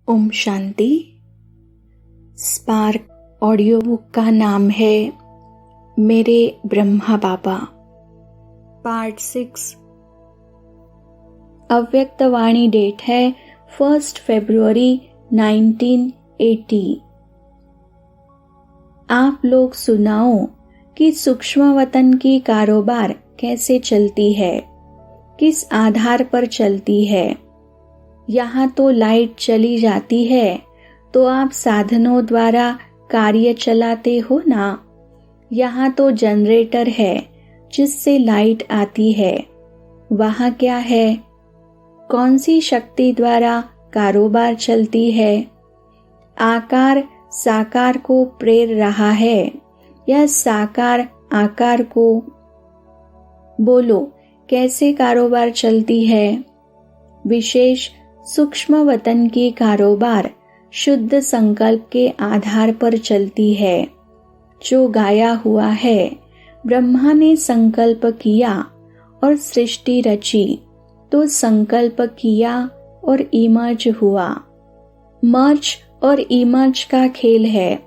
Om Shanti. Spark audio book का नाम है मेरे ब्रह्मा बाबा। पार्ट 6। अव्यक्त वाणी डेट है 1 फरवरी 1980। आप लोग सुनाओ कि सूक्ष्म वतन की कारोबार कैसे चलती है, किस आधार पर चलती है। यहाँ तो लाइट चली जाती है तो आप साधनों द्वारा कार्य चलाते हो ना। यहाँ तो जनरेटर है जिससे लाइट आती है। वहाँ क्या है? कौन सी शक्ति द्वारा कारोबार चलती है? आकार साकार को प्रेर रहा है या साकार आकार को? बोलो, कैसे कारोबार चलती है? विशेष सूक्ष्म वतन की कारोबार शुद्ध संकल्प के आधार पर चलती है। जो गाया हुआ है, ब्रह्मा ने संकल्प किया और सृष्टि रची, तो संकल्प किया और इमर्ज हुआ। मर्ज और इमर्ज का खेल है।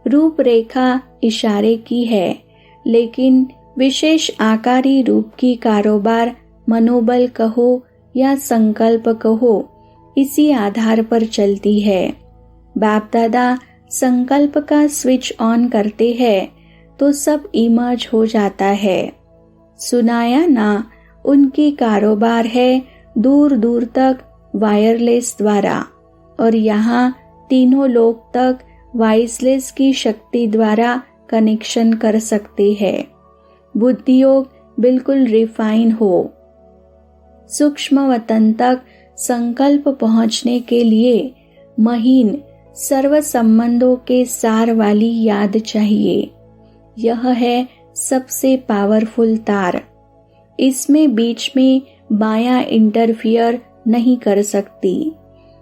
रूपरेखा इशारे की है, लेकिन विशेष आकारी रूप की कारोबार मनोबल कहो या संकल्प कहो, इसी आधार पर चलती है। बाप दादा संकल्प का स्विच ऑन करते हैं तो सब इमर्ज हो जाता है। सुनाया ना, उनकी कारोबार है दूर दूर तक वायरलेस द्वारा, और यहाँ तीनों लोग तक वाइसलेस की शक्ति द्वारा कनेक्शन कर सकते हैं। बुद्धि योग बिल्कुल रिफाइन हो। सूक्ष्म वतन तक संकल्प पहुंचने के लिए महीन सर्व संबंधों के सार वाली याद चाहिए। यह है सबसे पावरफुल तार। इसमें बीच में माया इंटरफियर नहीं कर सकती।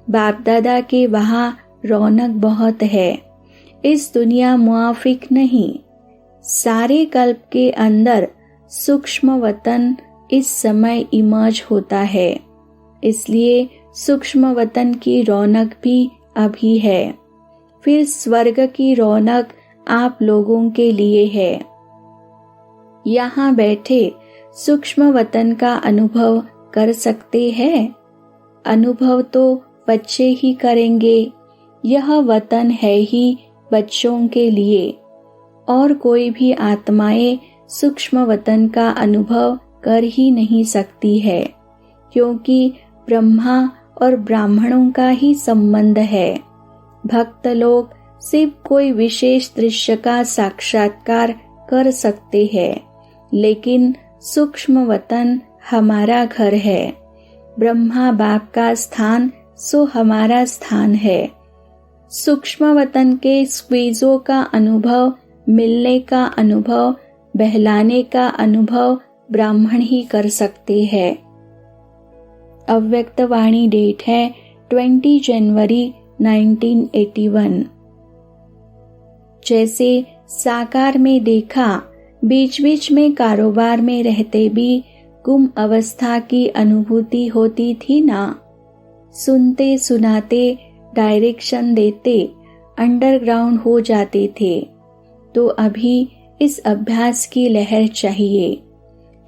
बाप दादा के वहाँ रौनक बहुत है। इस दुनिया मुआफिक नहीं। सारे कल्प के अंदर सूक्ष्म वतन इस समय इमर्ज होता है, इसलिए सूक्ष्म वतन की रौनक भी अभी है। फिर स्वर्ग की रौनक आप लोगों के लिए है। यहाँ बैठे सूक्ष्म वतन का अनुभव कर सकते हैं। अनुभव तो बच्चे ही करेंगे। यह वतन है ही बच्चों के लिए, और कोई भी आत्माएं सूक्ष्म वतन का अनुभव कर ही नहीं सकती है, क्योंकि ब्रह्मा और ब्राह्मणों का ही संबंध है। भक्त लोग सिर्फ कोई विशेष दृश्य का साक्षात्कार कर सकते हैं, लेकिन सूक्ष्म वतन हमारा घर है। ब्रह्मा बाप का स्थान सो हमारा स्थान है। सूक्ष्म वतन के स्क्वीजों का अनुभव, मिलने का अनुभव, बहलाने का अनुभव ब्राह्मण ही कर सकते हैं। अव्यक्त वाणी डेट है 20 जनवरी 1981। जैसे साकार में देखा, बीच बीच में कारोबार में रहते भी गुम अवस्था की अनुभूति होती थी ना। सुनते सुनाते, डायरेक्शन देते अंडरग्राउंड हो जाते थे। तो अभी इस अभ्यास की लहर चाहिए।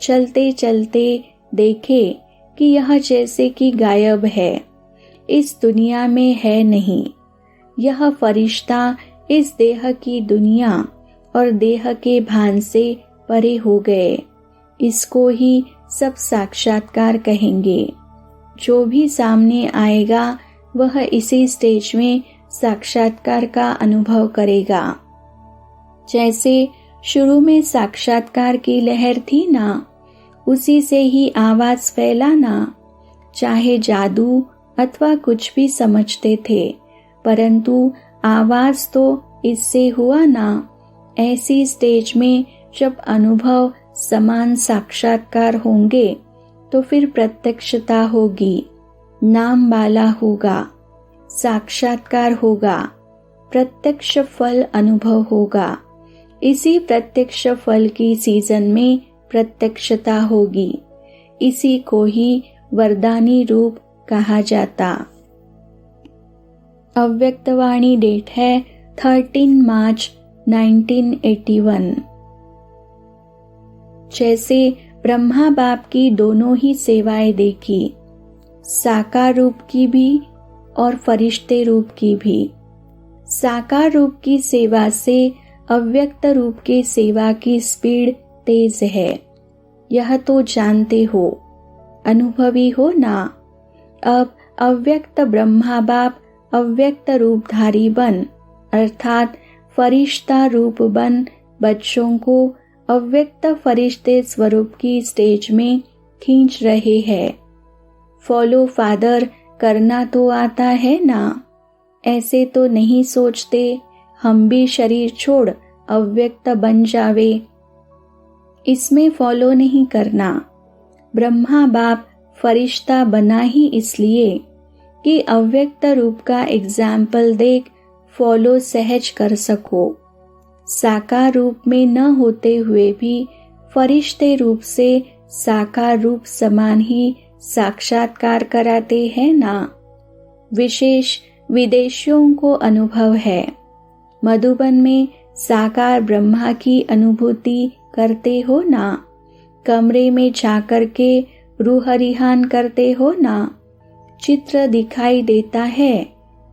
चलते चलते देखे कि यह जैसे कि गायब है, इस दुनिया में है नहीं। यह फरिश्ता इस देह की दुनिया और देह के भान से परे हो गए। इसको ही सब साक्षात्कार कहेंगे। जो भी सामने आएगा वह इसी स्टेज में साक्षात्कार का अनुभव करेगा। जैसे शुरू में साक्षात्कार की लहर थी ना, उसी से ही आवाज फैला ना। चाहे जादू अथवा कुछ भी समझते थे, परंतु आवाज तो इससे हुआ ना। ऐसी स्टेज में जब अनुभव समान साक्षात्कार होंगे तो फिर प्रत्यक्षता होगी, नाम बाला होगा, साक्षात्कार होगा, प्रत्यक्ष फल अनुभव होगा। इसी प्रत्यक्ष फल की सीजन में प्रत्यक्षता होगी। इसी को ही वरदानी रूप कहा जाता। अव्यक्तवाणी डेट है 13 मार्च 1981। जैसे ब्रह्मा बाप की दोनों ही सेवाएं देखी, साकार रूप की भी और फरिश्ते रूप की भी। साकार रूप की सेवा से अव्यक्त रूप के सेवा की स्पीड तेज है, यह तो जानते हो, अनुभवी हो ना। अब अव्यक्त ब्रह्मा बाप अव्यक्त रूपधारी बन अर्थात फरिश्ता रूप बन बच्चों को अव्यक्त फरिश्ते स्वरूप की स्टेज में खींच रहे हैं। फॉलो फादर करना तो आता है ना। ऐसे तो नहीं सोचते हम भी शरीर छोड़ अव्यक्त बन जावे। इसमें फॉलो नहीं करना। ब्रह्मा बाप फरिश्ता बना ही इसलिए कि अव्यक्त रूप का एग्जाम्पल देख फॉलो सहज कर सको। साकार रूप में न होते हुए भी फरिश्ते रूप से साकार रूप समान ही साक्षात्कार कराते हैं ना। विशेष विदेशियों को अनुभव है। मधुबन में साकार ब्रह्मा की अनुभूति करते हो ना। कमरे में जाकर के रूह रिहान करते हो ना। चित्र दिखाई देता है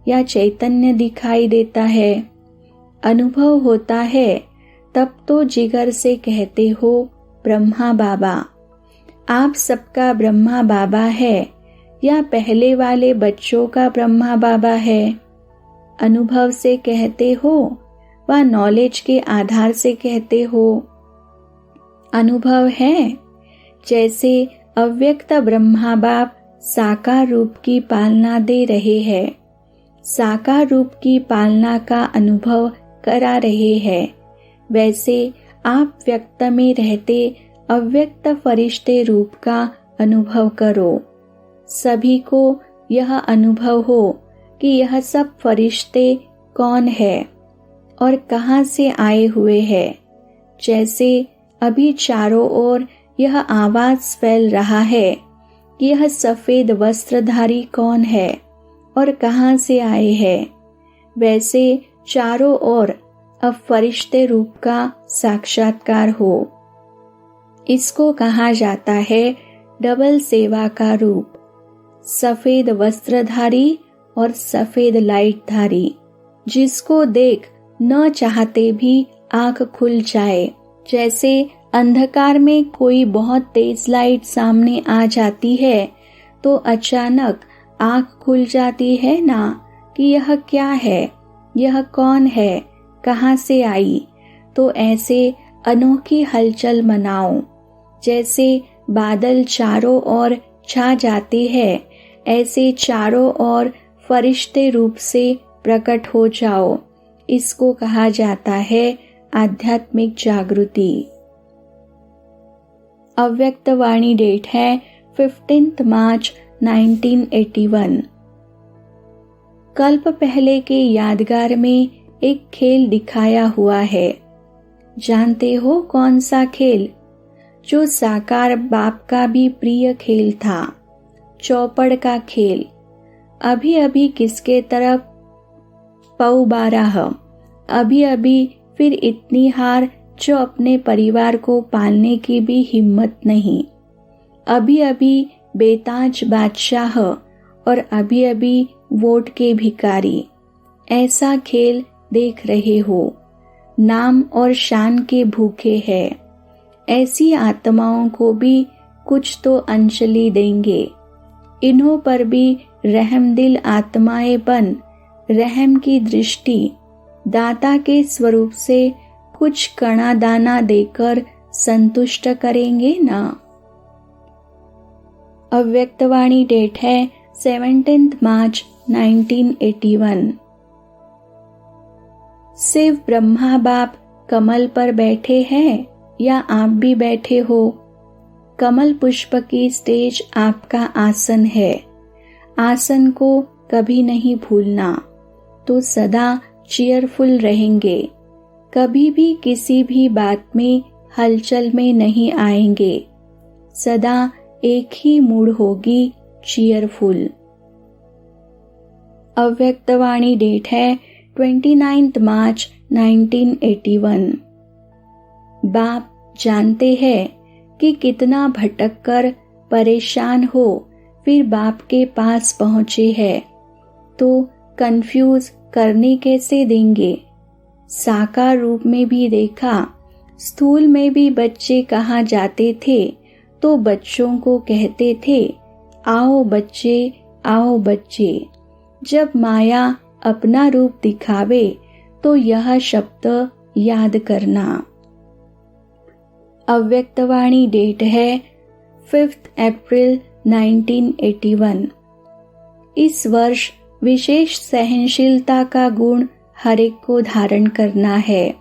या चैतन्य दिखाई देता है, अनुभव होता है, तब तो जिगर से कहते हो ब्रह्मा बाबा। आप सबका ब्रह्मा बाबा है या पहले वाले बच्चों का ब्रह्मा बाबा है? अनुभव से कहते हो व नॉलेज के आधार से कहते हो? अनुभव है। जैसे अव्यक्त ब्रह्मा बाप साकार रूप की पालना दे रहे हैं, साकार रूप की पालना का अनुभव करा रहे हैं, वैसे आप व्यक्त में रहते अव्यक्त फरिश्ते रूप का अनुभव करो। सभी को यह अनुभव हो कि यह सब फरिश्ते कौन है और कहाँ से आए हुए हैं। जैसे अभी चारों ओर यह आवाज फैल रहा है कि यह सफेद वस्त्रधारी कौन है और कहाँ से आए हैं, वैसे चारों ओर अब फरिश्ते रूप का साक्षात्कार हो। इसको कहा जाता है डबल सेवा का रूप, सफेद वस्त्रधारी और सफेद लाइटधारी, जिसको देख न चाहते भी आंख खुल जाए। जैसे अंधकार में कोई बहुत तेज लाइट सामने आ जाती है तो अचानक आंख खुल जाती है ना कि यह क्या है, यह कौन है, कहाँ से आई। तो ऐसे अनोखी हलचल मनाओ। जैसे बादल चारों ओर छा जाते हैं, ऐसे चारों ओर फरिश्ते रूप से प्रकट हो जाओ। इसको कहा जाता है आध्यात्मिक जागृति। अव्यक्त वाणी डेट है 15 मार्च 1981। कल्प पहले के यादगार में एक खेल दिखाया हुआ है। जानते हो कौन सा खेल? जो साकार बाप का भी प्रिय खेल था, चौपड़ का खेल। अभी अभी किसके तरफ पौ 12, अभी अभी फिर इतनी हार जो अपने परिवार को पालने की भी हिम्मत नहीं। अभी अभी बेताज बादशाह और अभी अभी वोट के भिखारी। ऐसा खेल देख रहे हो। नाम और शान के भूखे हैं। ऐसी आत्माओं को भी कुछ तो अंजलि देंगे। इन्हों पर भी रहमदिल आत्माएं बन रहम की दृष्टि दाता के स्वरूप से कुछ कणा दाना देकर संतुष्ट करेंगे ना। अव्यक्तवाणी डेट है 17 मार्च 1981। सिर्फ ब्रह्मा बाप कमल पर बैठे हैं या आप भी बैठे हो? कमल पुष्प की स्टेज आपका आसन है। आसन को कभी नहीं भूलना, तो सदा चीयरफुल रहेंगे। कभी भी किसी भी बात में हलचल में नहीं आएंगे। सदा एक ही मूड होगी, चीयरफुल। अव्यक्तवाणी डेट है 29 मार्च 1981। बाप जानते हैं कि कितना भटक कर परेशान हो फिर बाप के पास पहुँचे हैं, तो कंफ्यूज करने कैसे देंगे। साकार रूप में भी देखा, स्थूल में भी बच्चे कहाँ जाते थे तो बच्चों को कहते थे, आओ बच्चे, आओ बच्चे। जब माया अपना रूप दिखावे तो यह शब्द याद करना। अव्यक्तवाणी डेट है 5 अप्रैल 1981। इस वर्ष विशेष सहनशीलता का गुण हर एक को धारण करना है।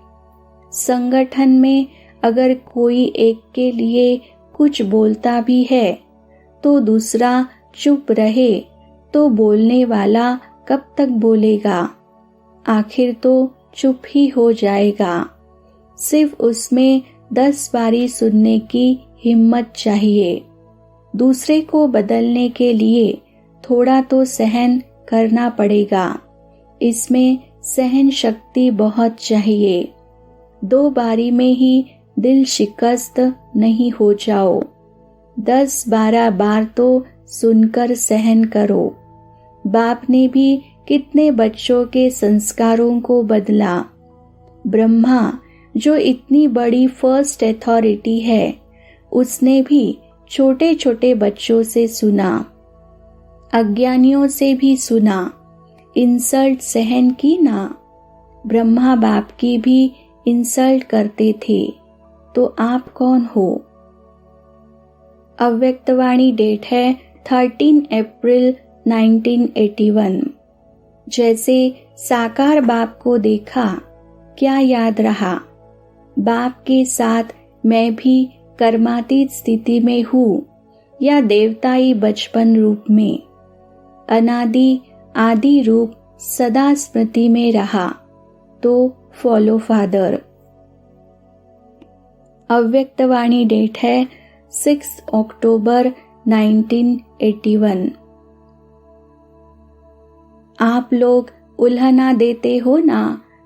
संगठन में अगर कोई एक के लिए कुछ बोलता भी है तो दूसरा चुप रहे तो बोलने वाला कब तक बोलेगा, आखिर तो चुप ही हो जाएगा। सिर्फ उसमें 10 बारी सुनने की हिम्मत चाहिए। दूसरे को बदलने के लिए थोड़ा तो सहन करना पड़ेगा। इसमें सहन शक्ति बहुत चाहिए। 2 बारी में ही दिल शिकस्त नहीं हो जाओ। 10-12 बार तो सुनकर सहन करो। बाप ने भी कितने बच्चों के संस्कारों को बदला। ब्रह्मा जो इतनी बड़ी फर्स्ट अथॉरिटी है, उसने भी छोटे छोटे बच्चों से सुना, अज्ञानियों से भी सुना, इंसल्ट सहन की ना। ब्रह्मा बाप की भी इंसल्ट करते थे, तो आप कौन हो। अव्यक्तवाणी डेट है 13 अप्रैल 1981। जैसे साकार बाप को देखा, क्या याद रहा। बाप के साथ मैं भी कर्मातीत स्थिति में हूँ या देवताई बचपन रूप में। अनादि आदि रूप सदा स्मृति में रहा, तो फॉलो फादर। अव्यक्तवाणी डेट है 6 अक्टूबर 1981। आप लोग उल्हना देते हो ना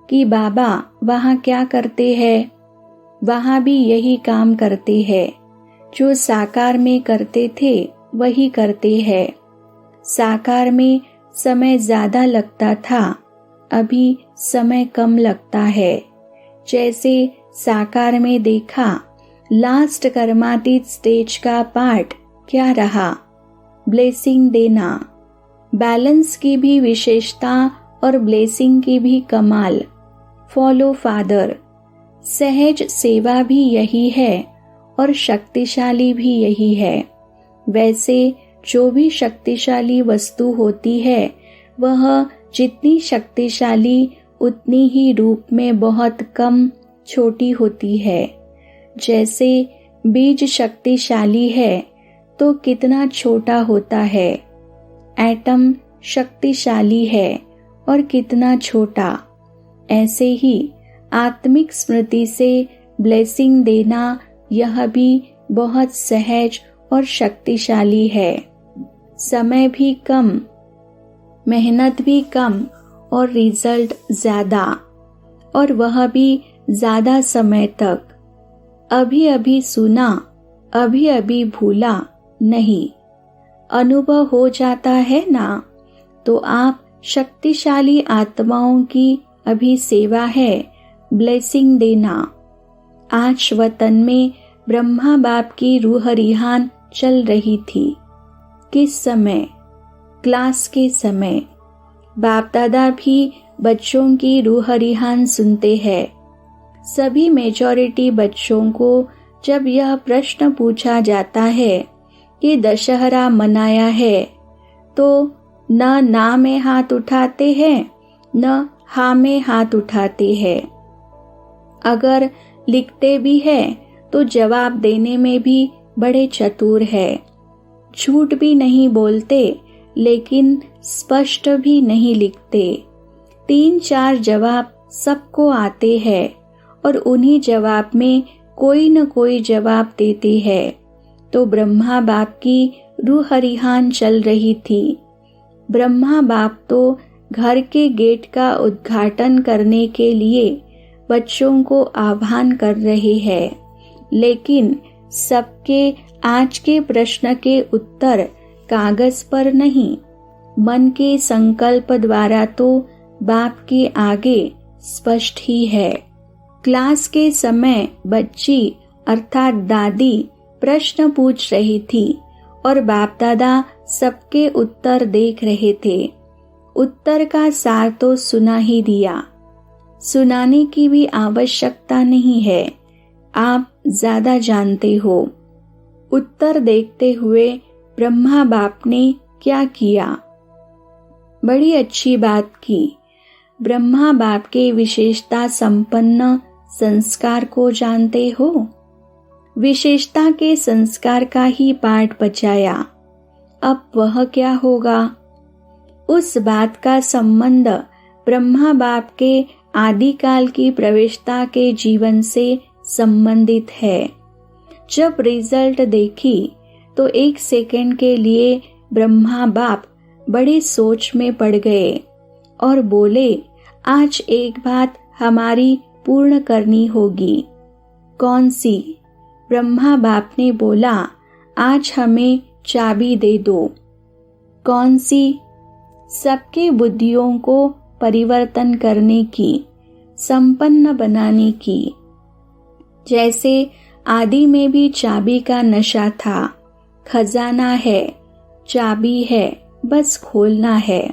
कि बाबा वहाँ क्या करते हैं। वहाँ भी यही काम करते हैं, जो साकार में करते थे वही करते हैं। साकार में समय ज्यादा लगता था, अभी समय कम लगता है। जैसे साकार में देखा, लास्ट कर्मातीत स्टेज का पार्ट क्या रहा, ब्लेसिंग देना। बैलेंस की भी विशेषता और ब्लेसिंग की भी कमाल, फॉलो फादर। सहज सेवा भी यही है और शक्तिशाली भी यही है। वैसे जो भी शक्तिशाली वस्तु होती है, वह जितनी शक्तिशाली उतनी ही रूप में बहुत कम छोटी होती है। जैसे बीज शक्तिशाली है तो कितना छोटा होता है, एटम शक्तिशाली है और कितना छोटा। ऐसे ही आत्मिक स्मृति से ब्लेसिंग देना, यह भी बहुत सहज और शक्तिशाली है। समय भी कम, मेहनत भी कम और रिजल्ट ज्यादा, और वह भी ज्यादा समय तक। अभी अभी सुना, अभी अभी भूला नहीं, अनुभव हो जाता है ना। तो आप शक्तिशाली आत्माओं की अभी सेवा है, ब्लेसिंग देना। आज वतन में ब्रह्मा बाप की रूह रिहान चल रही थी। किस समय? क्लास के समय। बाप दादा भी बच्चों की रूह रिहान सुनते हैं। सभी मेजॉरिटी बच्चों को जब यह प्रश्न पूछा जाता है कि दशहरा मनाया है, तो न ना में हाथ उठाते हैं, न हाँ में हाथ उठाते हैं। अगर लिखते भी है तो जवाब देने में भी बड़े चतुर है। झूठ भी नहीं बोलते, लेकिन स्पष्ट भी नहीं लिखते। 3-4 जवाब सबको आते हैं और उन्हीं जवाब में कोई न कोई जवाब देते हैं। तो ब्रह्मा बाप की रूह रिहान चल रही थी। ब्रह्मा बाप तो घर के गेट का उद्घाटन करने के लिए बच्चों को आह्वान कर रहे हैं, लेकिन सबके आज के प्रश्न के उत्तर कागज पर नहीं, मन के संकल्प द्वारा तो बाप के आगे स्पष्ट ही है। क्लास के समय बच्ची अर्थात दादी प्रश्न पूछ रही थी और बाप दादा सबके उत्तर देख रहे थे। उत्तर का सार तो सुना ही दिया, सुनाने की भी आवश्यकता नहीं है, आप ज्यादा जानते हो। उत्तर देखते हुए ब्रह्मा बाप ने क्या किया? बड़ी अच्छी बात की। ब्रह्मा बाप के विशेषता संपन्न संस्कार को जानते हो। विशेषता के संस्कार का ही पाठ बचाया। अब वह क्या होगा? उस बात का संबंध ब्रह्मा बाप के आदिकाल की प्रवेशता के जीवन से संबंधित है। जब रिजल्ट देखी तो 1 सेकंड के लिए ब्रह्मा बाप बड़ी सोच में पड़ गए और बोले, आज एक बात हमारी पूर्ण करनी होगी। कौन सी? ब्रह्मा बाप ने बोला, आज हमें चाबी दे दो। कौन सी? सबके बुद्धियों को परिवर्तन करने की, संपन्न बनाने की। जैसे आदि में भी चाबी का नशा था, खजाना है, चाबी है, बस खोलना है।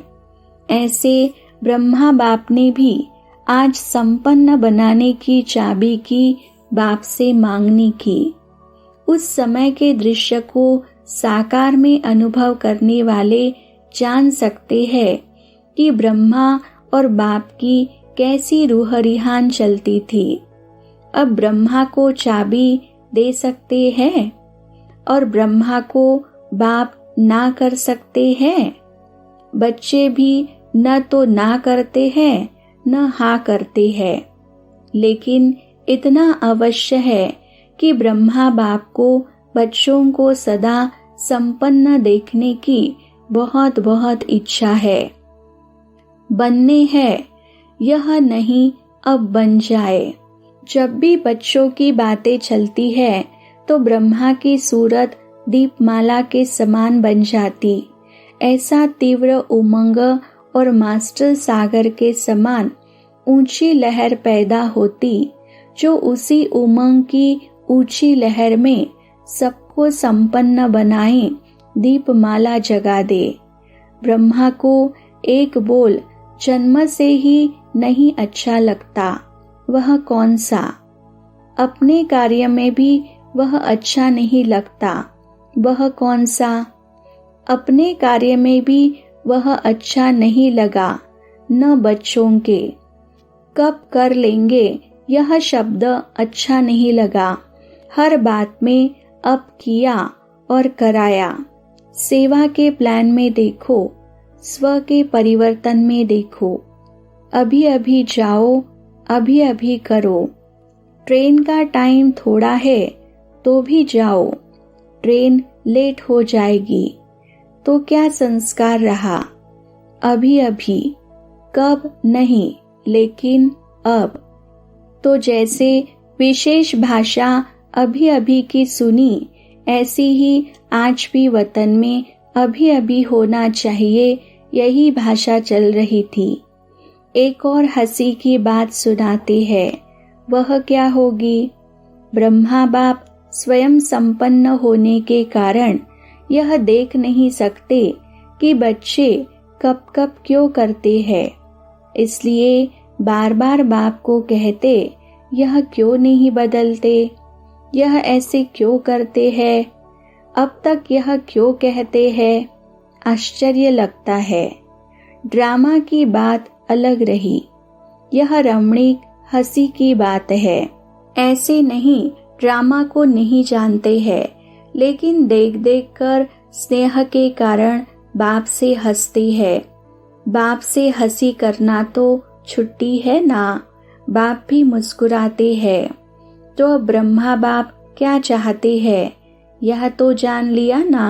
ऐसे ब्रह्मा बाप ने भी आज संपन्न बनाने की चाबी की बाप से मांगनी की। उस समय के दृश्य को साकार में अनुभव करने वाले जान सकते हैं कि ब्रह्मा और बाप की कैसी रूह रिहान चलती थी। अब ब्रह्मा को चाबी दे सकते हैं और ब्रह्मा को बाप ना कर सकते हैं। बच्चे भी न तो ना करते हैं न हाँ करते हैं, लेकिन इतना अवश्य है कि ब्रह्मा बाप को बच्चों को सदा संपन्न देखने की बहुत बहुत इच्छा है। बनने है, यह नहीं अब बन जाए। जब भी बच्चों की बातें चलती है तो ब्रह्मा की सूरत दीपमाला के समान बन जाती। ऐसा तीव्र उमंग और मास्टर सागर के समान ऊंची लहर पैदा होती, जो उसी उमंग की ऊंची लहर में सबको संपन्न बनाए, दीपमाला जगा दे। ब्रह्मा को एक बोल जन्म से ही नहीं अच्छा लगता। वह कौन सा? अपने कार्य में भी वह अच्छा नहीं लगता। वह कौन सा? अपने कार्य में भी वह अच्छा नहीं लगा, न बच्चों के। कब कर लेंगे यह शब्द अच्छा नहीं लगा। हर बात में अब किया और कराया। सेवा के प्लान में देखो, स्व के परिवर्तन में देखो। अभी अभी जाओ, अभी अभी करो। ट्रेन का टाइम थोड़ा है तो भी जाओ, ट्रेन लेट हो जाएगी तो क्या संस्कार रहा? अभी अभी, कब नहीं, लेकिन अब। तो जैसे विशेष भाषा अभी अभी की सुनी, ऐसी ही आज भी वतन में अभी अभी होना चाहिए, यही भाषा चल रही थी। एक और हंसी की बात सुनाते हैं। वह क्या होगी? ब्रह्मा बाप स्वयं संपन्न होने के कारण यह देख नहीं सकते कि बच्चे कब कब क्यों करते हैं। इसलिए बार बार बाप को कहते, यह क्यों नहीं बदलते, यह ऐसे क्यों करते हैं, अब तक यह क्यों कहते हैं। आश्चर्य लगता है। ड्रामा की बात अलग रही, यह रमणीक हंसी की बात है। ऐसे नहीं, ड्रामा को नहीं जानते हैं, लेकिन देख देख कर स्नेह के कारण बाप से हंसते हैं। बाप से हंसी करना तो छुट्टी है ना। बाप भी मुस्कुराते हैं। तो अब ब्रह्मा बाप क्या चाहते हैं, यह तो जान लिया ना।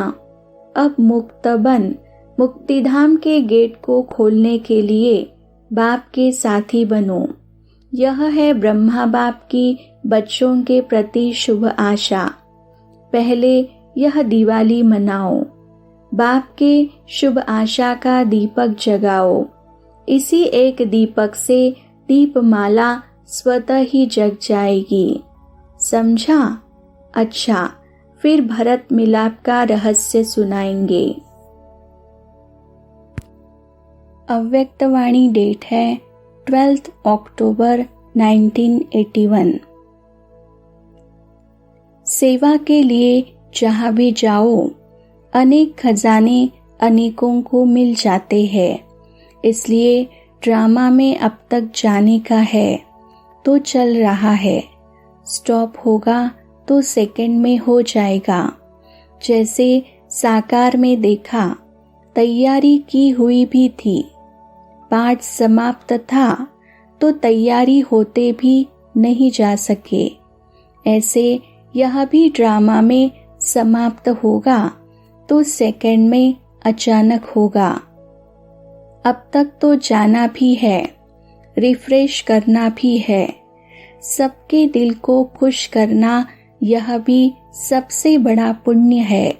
अब मुक्त बन, मुक्तिधाम के गेट को खोलने के लिए बाप के साथी बनो। यह है ब्रह्मा बाप की बच्चों के प्रति शुभ आशा। पहले यह दिवाली मनाओ, बाप के शुभ आशा का दीपक जगाओ। इसी एक दीपक से दीपमाला स्वतः ही जग जाएगी। समझा? अच्छा, फिर भरत मिलाप का रहस्य सुनाएंगे। अव्यक्तवाणी डेट है 12 अक्टूबर 1981। सेवा के लिए जहाँ भी जाओ, अनेक खजाने अनेकों को मिल जाते हैं। इसलिए ड्रामा में अब तक जाने का है तो चल रहा है, स्टॉप होगा तो सेकंड में हो जाएगा। जैसे साकार में देखा, तैयारी की हुई भी थी, पाठ समाप्त था तो तैयारी होते भी नहीं जा सके। ऐसे यह भी ड्रामा में समाप्त होगा तो सेकंड में अचानक होगा। अब तक तो जाना भी है, रिफ्रेश करना भी है, सबके दिल को खुश करना यह भी सबसे बड़ा पुण्य है।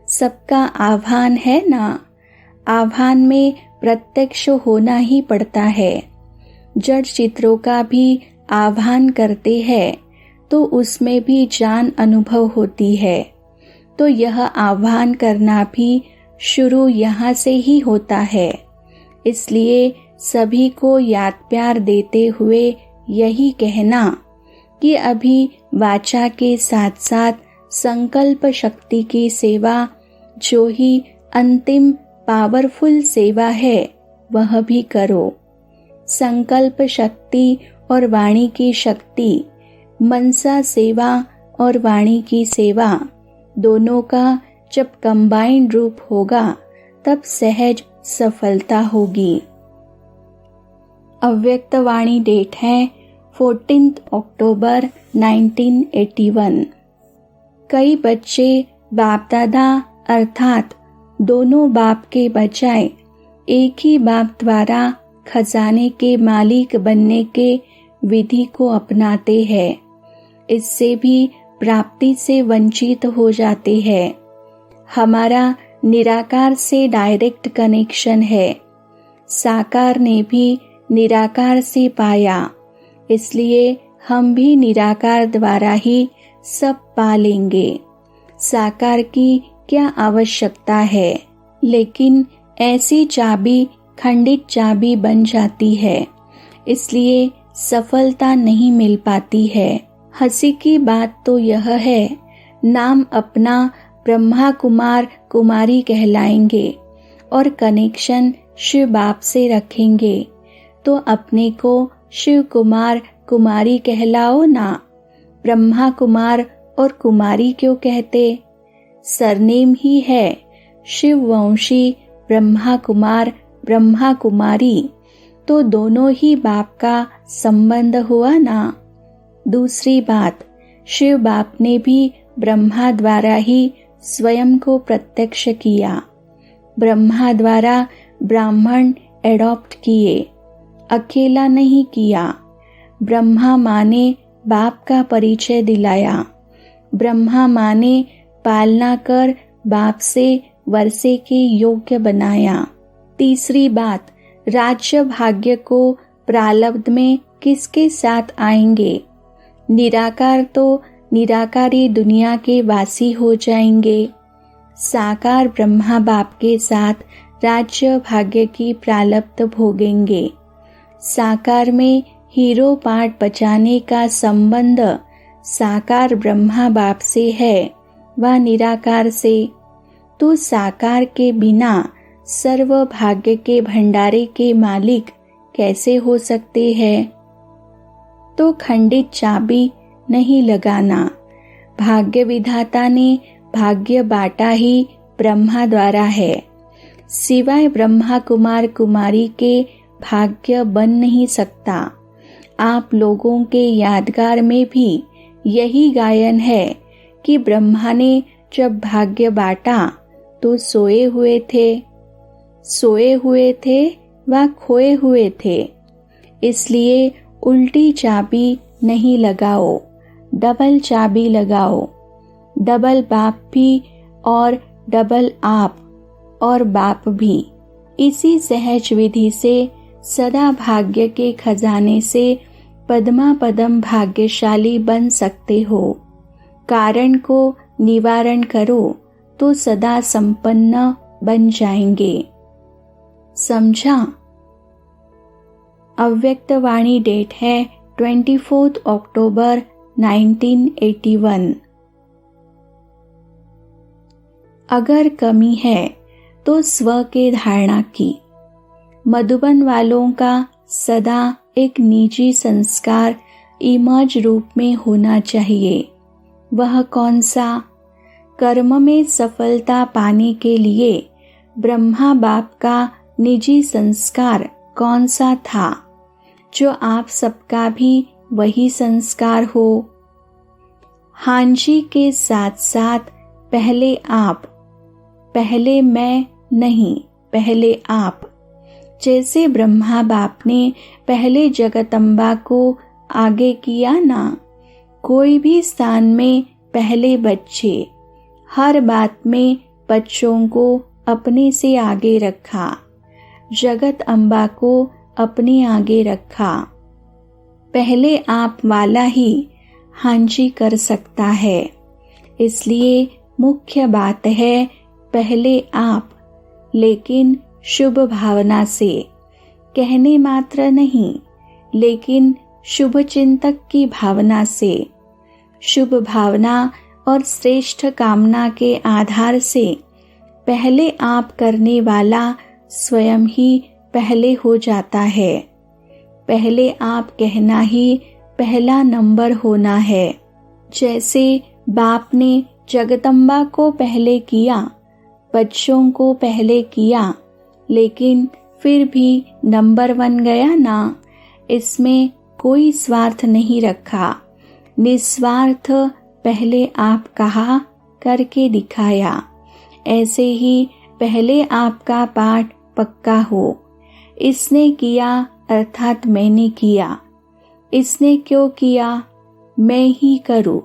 सबका आह्वान है ना, आह्वान में प्रत्यक्ष होना ही पड़ता है। जड़ चित्रों का भी आह्वान करते हैं तो उसमें भी जान अनुभव होती है। तो यह आह्वान करना भी शुरू यहाँ से ही होता है। इसलिए सभी को याद प्यार देते हुए यही कहना कि अभी वाचा के साथ साथ संकल्प शक्ति की सेवा, जो ही अंतिम पावरफुल सेवा है, वह भी करो। संकल्प शक्ति और वाणी की शक्ति, मनसा सेवा और वाणी की सेवा, दोनों का जब कंबाइंड रूप होगा तब सहज सफलता होगी। अव्यक्तवाणी डेट है 14 अक्टूबर 1981। कई बच्चे बाप दादा अर्थात दोनों बाप के बजाय एक ही बाप द्वारा खजाने के मालिक बनने के विधि को अपनाते हैं। इससे भी प्राप्ति से वंचित हो जाते हैं। हमारा निराकार से डायरेक्ट कनेक्शन है। साकार ने भी निराकार से पाया, इसलिए हम भी निराकार द्वारा ही सब पा लेंगे। साकार की क्या आवश्यकता है, लेकिन ऐसी चाबी खंडित चाबी बन जाती है, इसलिए सफलता नहीं मिल पाती है। हंसी की बात तो यह है, नाम अपना ब्रह्मा कुमार कुमारी कहलाएंगे और कनेक्शन शिव बाप से रखेंगे, तो अपने को शिव कुमार कुमारी कहलाओ ना। ब्रह्मा कुमार और कुमारी क्यों कहते? सरनेम ही है शिव वंशी ब्रह्मा कुमार ब्रह्मा कुमारी, तो दोनों ही बाप का संबंध हुआ ना। दूसरी बात, शिव बाप ने भी ब्रह्मा द्वारा ही स्वयं को प्रत्यक्ष किया। ब्रह्मा द्वारा ब्राह्मण एडॉप्ट किए, अकेला नहीं किया। ब्रह्मा माँ ने बाप का परिचय दिलाया। ब्रह्मा माँ ने पालना कर बाप से वर्षे के योग्य बनाया। तीसरी बात, राज्य भाग्य को प्रारब्ध में किसके साथ आएंगे? निराकार तो निराकारी दुनिया के वासी हो जाएंगे। साकार ब्रह्मा बाप के साथ राज्य भाग्य की प्रारब्ध भोगेंगे। साकार में हीरो पार्ट बजाने का संबंध साकार ब्रह्मा बाप से है व निराकार से। तो साकार के बिना सर्व भाग्य के भंडारे के मालिक कैसे हो सकते हैं? तो खंडित चाबी नहीं लगाना। भाग्य विधाता ने भाग्य बांटा ही ब्रह्मा द्वारा है, सिवाय ब्रह्मा कुमार कुमारी के भाग्य बन नहीं सकता। आप लोगों के यादगार में भी यही गायन है कि ब्रह्मा ने जब भाग्य बांटा तो सोए हुए थे। सोए हुए थे व खोए हुए थे, इसलिए उल्टी चाबी नहीं लगाओ, डबल चाबी लगाओ। डबल बाप भी और डबल आप और बाप भी। इसी सहज विधि से सदा भाग्य के खजाने से पद्मा पदम भाग्यशाली बन सकते हो। कारण को निवारण करो तो सदा संपन्न बन जाएंगे। समझा? अव्यक्त वाणी डेट है 24 अक्टूबर 1981। अगर कमी है तो स्व के धारणा की। मधुबन वालों का सदा एक निजी संस्कार इमर्ज रूप में होना चाहिए। वह कौन सा? कर्म में सफलता पाने के लिए ब्रह्मा बाप का निजी संस्कार कौन सा था, जो आप सबका भी वही संस्कार हो। हांजी के साथ साथ पहले आप, पहले मैं नहीं, पहले आप। जैसे ब्रह्मा बाप ने पहले जगदम्बा को आगे किया ना, कोई भी स्थान में पहले बच्चे, हर बात में बच्चों को अपने से आगे रखा, जगत अम्बा को अपने आगे रखा। पहले आप वाला ही हांजी कर सकता है। इसलिए मुख्य बात है पहले आप, लेकिन शुभ भावना से, कहने मात्र नहीं, लेकिन शुभ चिंतक की भावना से। शुभ भावना और श्रेष्ठ कामना के आधार से पहले आप करने वाला स्वयं ही पहले हो जाता है। पहले आप कहना ही पहला नंबर होना है। जैसे बाप ने जगदम्बा को पहले किया, बच्चों को पहले किया, लेकिन फिर भी नंबर 1 गया ना। इसमें कोई स्वार्थ नहीं रखा, निस्वार्थ पहले आप कहा, करके दिखाया। ऐसे ही पहले आपका पाठ पक्का हो। इसने किया अर्थात मैंने किया। इसने क्यों किया? मैं ही करूं।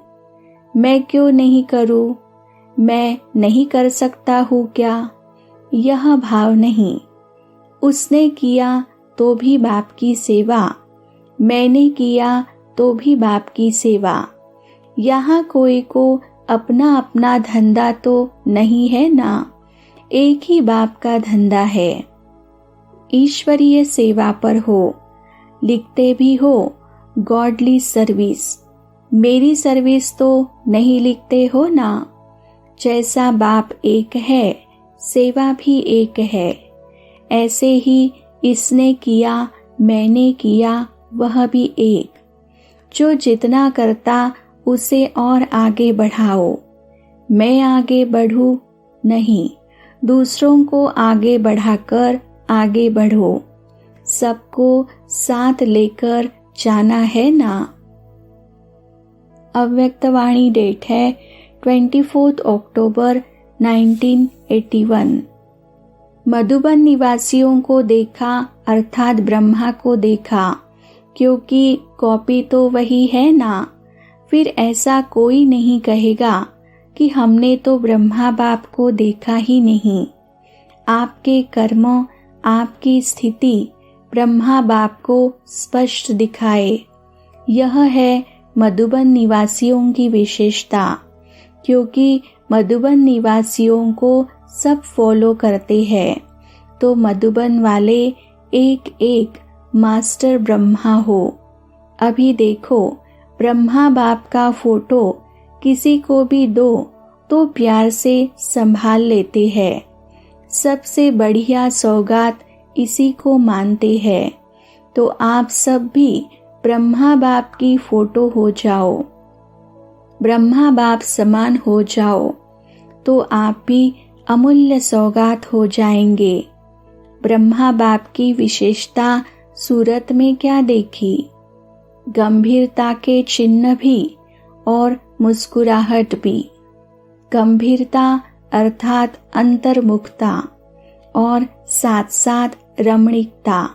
मैं क्यों नहीं करूं? मैं नहीं कर सकता हूँ क्या? यह भाव नहीं। उसने किया तो भी बाप की सेवा, मैंने किया तो भी बाप की सेवा। यहाँ कोई को अपना अपना धंधा तो नहीं है ना, एक ही बाप का धंधा है। ईश्वरीय सेवा पर हो, लिखते भी हो गॉडली सर्विस। मेरी सर्विस तो नहीं लिखते हो ना। जैसा बाप एक है, सेवा भी एक है। ऐसे ही इसने किया, मैंने किया, वह भी एक। जो जितना करता उसे और आगे बढ़ाओ। मैं आगे बढ़ूं नहीं, दूसरों को आगे बढ़ाकर आगे बढ़ो। सबको साथ लेकर जाना है ना। अव्यक्तवाणी डेट है 24 अक्टूबर 1981। मधुबन निवासियों को देखा अर्थात ब्रह्मा को देखा, क्योंकि कॉपी तो वही है ना। फिर ऐसा कोई नहीं कहेगा कि हमने तो ब्रह्मा बाप को देखा ही नहीं। आपके कर्म, आपकी स्थिति ब्रह्मा बाप को स्पष्ट दिखाए। यह है मधुबन निवासियों की विशेषता, क्योंकि मधुबन निवासियों को सब फॉलो करते हैं। तो मधुबन वाले एक एक मास्टर ब्रह्मा हो। अभी देखो, ब्रह्मा बाप का फोटो किसी को भी दो तो प्यार से संभाल लेते हैं। सबसे बढ़िया सौगात इसी को मानते हैं। तो आप सब भी ब्रह्मा बाप की फोटो हो जाओ, ब्रह्मा बाप समान हो जाओ, तो आप भी अमूल्य सौगात हो जाएंगे। ब्रह्मा बाप की विशेषता सूरत में क्या देखी? गंभीरता के चिन्ह भी और मुस्कुराहट भी। गंभीरता अर्थात अंतर्मुखता और साथ साथ रमणीकता।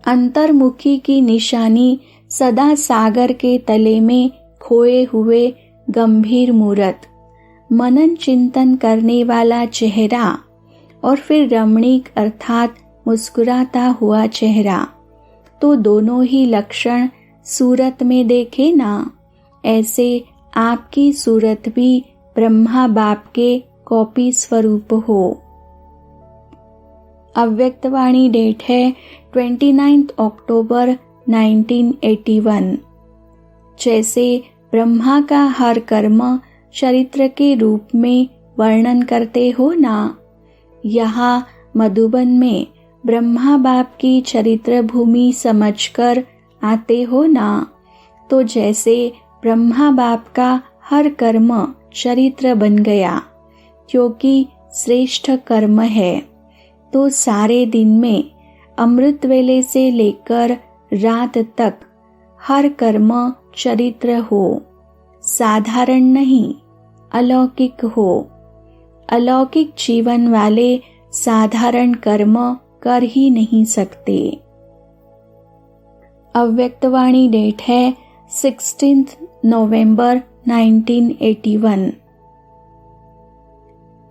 अंतर्मुखी की निशानी सदा सागर के तले में खोए हुए गंभीर मूरत, मनन चिंतन करने वाला चेहरा और फिर रमणीक अर्थात मुस्कुराता हुआ चेहरा। तो दोनों ही लक्षण सूरत में देखे ना। ऐसे आपकी सूरत भी ब्रह्मा बाप के कॉपी स्वरूप हो। अव्यक्तवाणी डेट है 29 अक्टूबर 1981। जैसे ब्रह्मा का हर कर्म चरित्र के रूप में वर्णन करते हो ना, यहाँ मधुबन में ब्रह्मा बाप की चरित्र भूमि समझकर आते हो ना, तो जैसे ब्रह्मा बाप का हर कर्म चरित्र बन गया, क्योंकि श्रेष्ठ कर्म है। तो सारे दिन में अमृत वेले से लेकर रात तक हर कर्म चरित्र हो, साधारण नहीं, अलौकिक हो। अलौकिक जीवन वाले साधारण कर्म कर ही नहीं सकते। अव्यक्तवाणी डेट है 16 नवंबर 1981।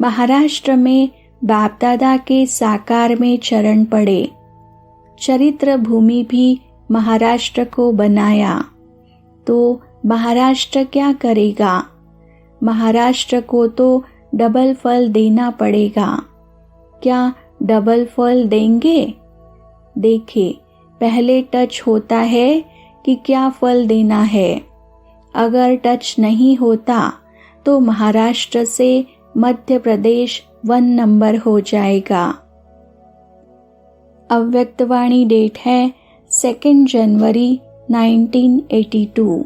महाराष्ट्र में बाप दादा के साकार में चरण पड़े। चरित्र भूमि भी महाराष्ट्र को बनाया। तो महाराष्ट्र क्या करेगा? महाराष्ट्र को तो डबल फल देना पड़ेगा। क्या डबल फल देंगे? देखे, पहले टच होता है कि क्या फल देना है। अगर टच नहीं होता तो महाराष्ट्र से मध्य प्रदेश 1 नंबर हो जाएगा। अव्यक्तवाणी डेट है 2 जनवरी 1982।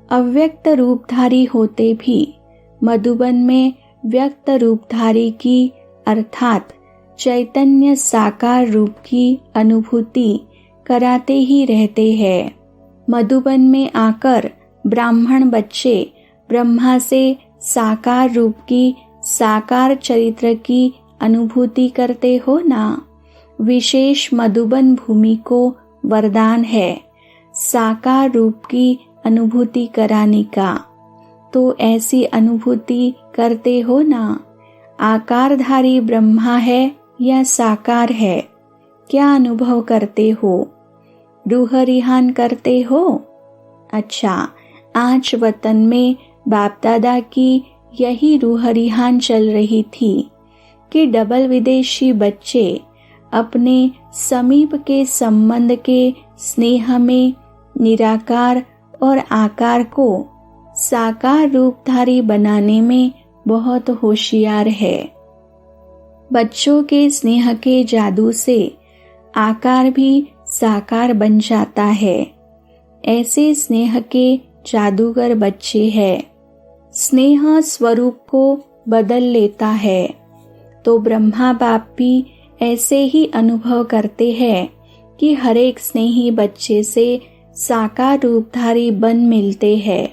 अव्यक्त रूपधारी होते भी मधुबन में व्यक्त रूपधारी की अर्थात चैतन्य साकार रूप की अनुभूति कराते ही रहते हैं। मधुबन में आकर ब्राह्मण बच्चे ब्रह्मा से साकार रूप की साकार चरित्र की अनुभूति करते हो ना। विशेष मधुबन भूमि को वरदान है साकार रूप की अनुभूति कराने का। तो ऐसी अनुभूति करते हो ना। आकारधारी ब्रह्मा है या साकार है, क्या अनुभव करते हो? रूह रिहान करते हो? अच्छा, आज वतन में बाप दादा की यही रूह रिहान चल रही थी कि डबल विदेशी बच्चे अपने समीप के संबंध के स्नेह में निराकार और आकार को साकार रूपधारी बनाने में बहुत होशियार है। बच्चों के स्नेह के जादू से आकार भी साकार बन जाता है। ऐसे स्नेह के जादूगर बच्चे हैं। स्नेह स्वरूप को बदल लेता है। तो ब्रह्मा बाप भी ऐसे ही अनुभव करते हैं कि हर एक स्नेही बच्चे से साकार रूपधारी बन मिलते हैं,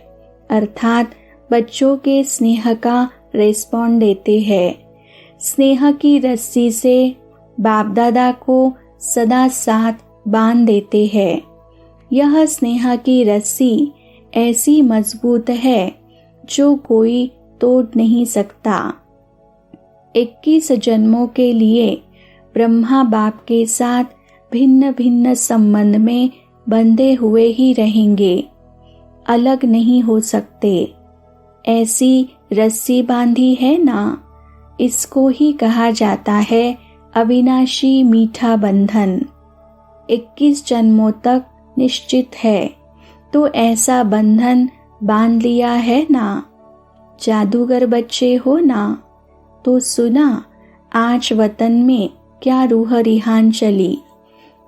अर्थात बच्चों के स्नेह का रिस्पॉन्ड देते हैं। स्नेह की रस्सी से बाप दादा को सदा साथ बांध देते हैं। यह स्नेह की रस्सी ऐसी मजबूत है जो कोई तोड़ नहीं सकता। 21 जन्मों के लिए ब्रह्मा बाप के साथ भिन्न भिन्न संबंध में बंधे हुए ही रहेंगे, अलग नहीं हो सकते। ऐसी रस्सी बांधी है ना, इसको ही कहा जाता है अविनाशी मीठा बंधन। 21 जन्मों तक निश्चित है। तो ऐसा बंधन बांध लिया है ना। जादूगर बच्चे हो ना। तो सुना आज वतन में क्या रूह रिहान चली।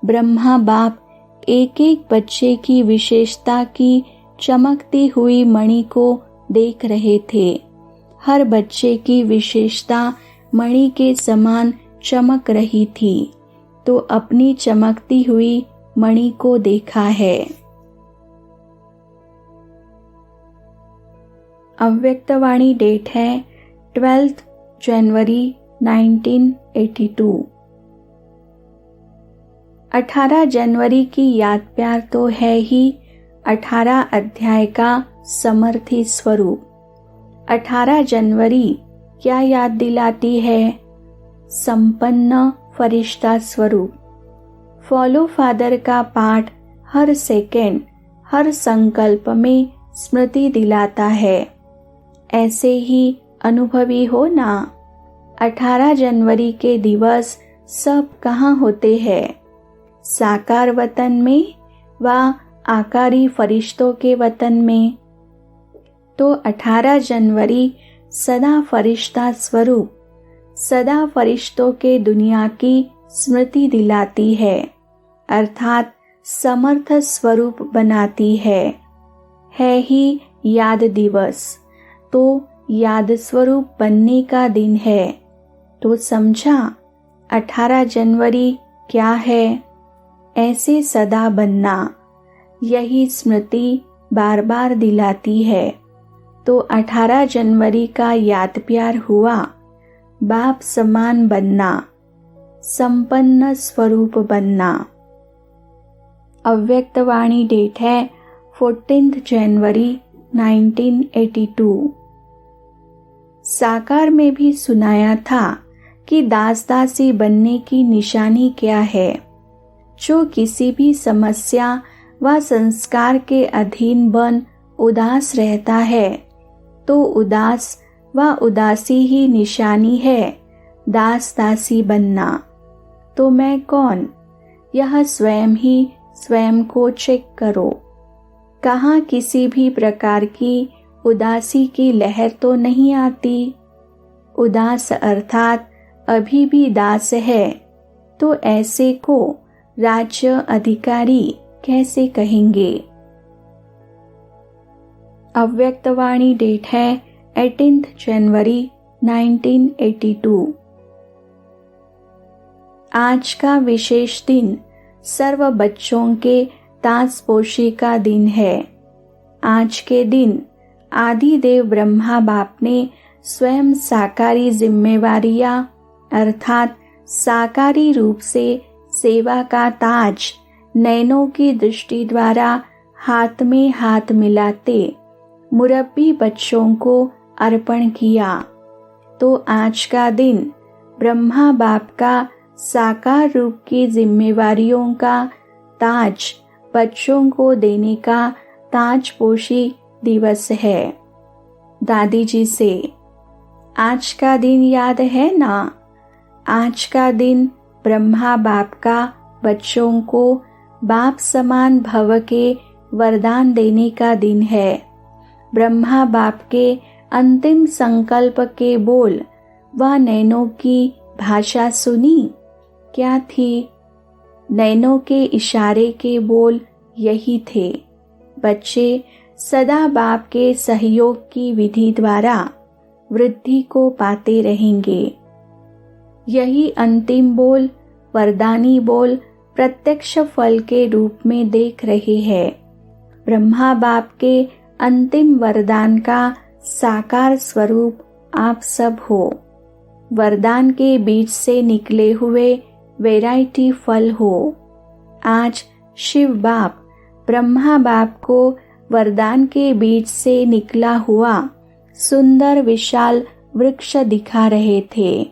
ब्रह्मा बाप एक एक बच्चे की विशेषता की चमकती हुई मणि को देख रहे थे। हर बच्चे की विशेषता मणि के समान चमक रही थी। तो अपनी चमकती हुई मणि को देखा है। अव्यक्तवाणी डेट है 12 जनवरी 1982। 18 जनवरी की याद प्यार तो है ही 18 अध्याय का समर्थी स्वरूप। 18 जनवरी क्या याद दिलाती है? संपन्न फरिश्ता स्वरूप। फॉलो फादर का पाठ हर सेकेंड, हर संकल्प में स्मृति दिलाता है। ऐसे ही अनुभवी हो ना। 18 जनवरी के दिवस सब कहाँ होते हैं? साकार वतन में व आकारी फरिश्तों के वतन में। तो 18 जनवरी सदा फरिश्ता स्वरूप, सदा फरिश्तों के दुनिया की स्मृति दिलाती है, अर्थात समर्थ स्वरूप बनाती है ही याद दिवस। तो याद स्वरूप बनने का दिन है। तो समझा 18 जनवरी क्या है? ऐसे सदा बनना, यही स्मृति बार बार दिलाती है। तो 18 जनवरी का याद प्यार हुआ बाप समान बनना, संपन्न स्वरूप बनना। अव्यक्त वाणी डेट है 14 जनवरी 1982। साकार में भी सुनाया था कि दास दासी बनने की निशानी क्या है। जो किसी भी समस्या व संस्कार के अधीन बन उदास रहता है, तो उदास व उदासी ही निशानी है दास दासी बनना। तो मैं कौन? यह स्वयं ही स्वयं को चेक करो। कहाँ किसी भी प्रकार की उदासी की लहर तो नहीं आती। उदास अर्थात अभी भी दास है, तो ऐसे को राज्य अधिकारी कैसे कहेंगे? अव्यक्त वाणी डेट है 18 जनवरी 1982। आज का विशेष दिन सर्व बच्चों के ताजपोशी का दिन है। आज के दिन आदिदेव ब्रह्मा बाप ने स्वयं साकारी जिम्मेवारियां अर्थात साकारी रूप से सेवा का ताज नैनों की दृष्टि द्वारा हाथ में हाथ मिलाते मुरब्बी बच्चों को अर्पण किया। तो आज का दिन ब्रह्मा बाप का साकार रूप की जिम्मेवारियों का ताज बच्चों को देने का ताजपोशी दिवस है। दादी जी से आज का दिन याद है ना? आज का दिन ब्रह्मा बाप का बच्चों को बाप समान भव के वरदान देने का दिन है। ब्रह्मा बाप के अंतिम संकल्प के बोल व नैनों की भाषा सुनी क्या थी? नैनों के इशारे के बोल यही थे। बच्चे सदा बाप के सहयोग की विधि द्वारा वृद्धि को पाते रहेंगे। यही अंतिम बोल, वरदानी बोल प्रत्यक्ष फल के रूप में देख रहे हैं। ब्रह्मा बाप के अंतिम वरदान का साकार स्वरूप आप सब हो। वरदान के बीज से निकले हुए वैरायटी फल हो। आज शिव बाप ब्रह्मा बाप को वरदान के बीज से निकला हुआ सुंदर विशाल वृक्ष दिखा रहे थे।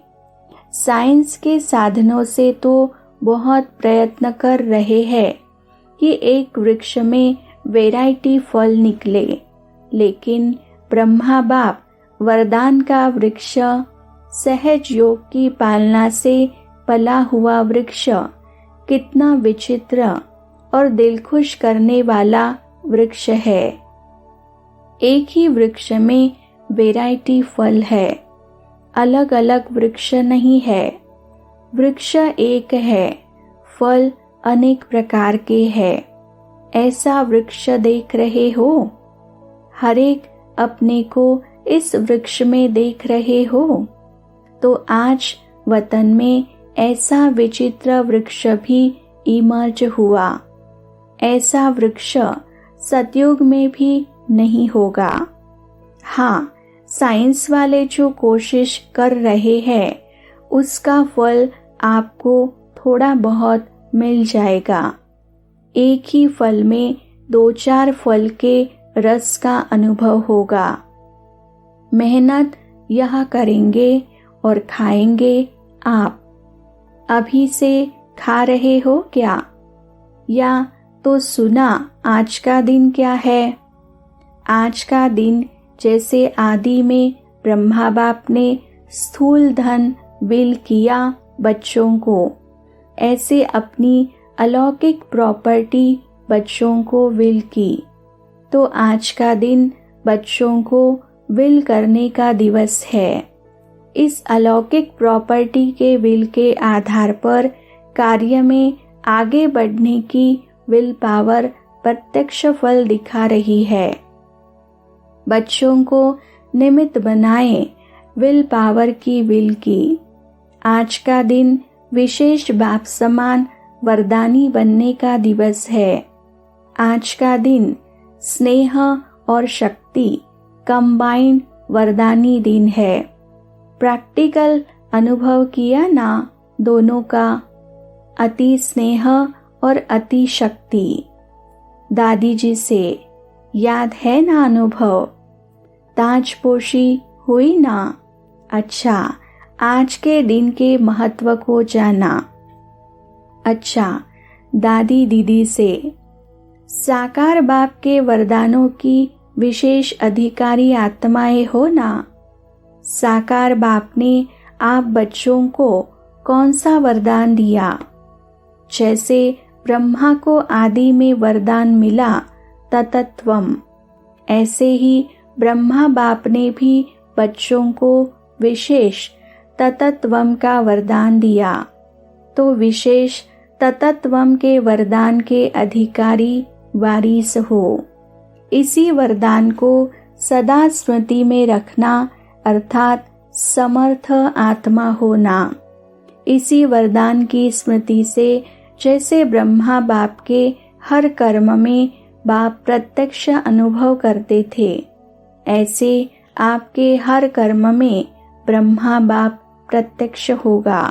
साइंस के साधनों से तो बहुत प्रयत्न कर रहे हैं कि एक वृक्ष में वैरायटी फल निकले, लेकिन ब्रह्मा बाप वरदान का वृक्ष, सहज योग की पालना से पला हुआ वृक्ष, कितना विचित्र और दिल खुश करने वाला वृक्ष है। एक ही वृक्ष में वैरायटी फल है, अलग अलग वृक्ष नहीं है। वृक्ष एक है, फल अनेक प्रकार के हैं। ऐसा वृक्ष देख रहे हो? हर एक अपने को इस वृक्ष में देख रहे हो? तो आज वतन में ऐसा विचित्र वृक्ष भी इमर्ज हुआ। ऐसा वृक्ष सतयुग में भी नहीं होगा। हाँ, साइंस वाले जो कोशिश कर रहे हैं उसका फल आपको थोड़ा बहुत मिल जाएगा। एक ही फल में 2-4 फल के रस का अनुभव होगा। मेहनत यह करेंगे और खाएंगे आप। अभी से खा रहे हो क्या? या तो सुना आज का दिन क्या है? आज का दिन जैसे आदि में ब्रह्मा बाप ने स्थूल धन विल किया बच्चों को, ऐसे अपनी अलौकिक प्रॉपर्टी बच्चों को विल की। तो आज का दिन बच्चों को विल करने का दिवस है। इस अलौकिक प्रॉपर्टी के विल के आधार पर कार्य में आगे बढ़ने की विल पावर प्रत्यक्ष फल दिखा रही है। बच्चों को निमित्त बनाए विल पावर की विल की। आज का दिन विशेष बाप समान वरदानी बनने का दिवस है। आज का दिन स्नेह और शक्ति कंबाइंड वरदानी दिन है। प्रैक्टिकल अनुभव किया ना दोनों का, अति स्नेह और अति शक्ति। दादी जी से याद है ना अनुभव? ताजपोशी हुई ना? अच्छा, आज के दिन के महत्व को जाना। अच्छा, दादी दीदी से साकार बाप के वरदानों की विशेष अधिकारी आत्माएं हो ना? साकार बाप ने आप बच्चों को कौन सा वरदान दिया? जैसे ब्रह्मा को आदि में वरदान मिला ततत्वम, ऐसे ही ब्रह्मा बाप ने भी बच्चों को विशेष ततत्वम का वरदान दिया। तो विशेष ततत्वम के वरदान के अधिकारी वारिस हो। इसी वरदान को सदा स्मृति में रखना अर्थात समर्थ आत्मा होना। इसी वरदान की स्मृति से जैसे ब्रह्मा बाप के हर कर्म में बाप प्रत्यक्ष अनुभव करते थे, ऐसे आपके हर कर्म में ब्रह्मा बाप प्रत्यक्ष होगा।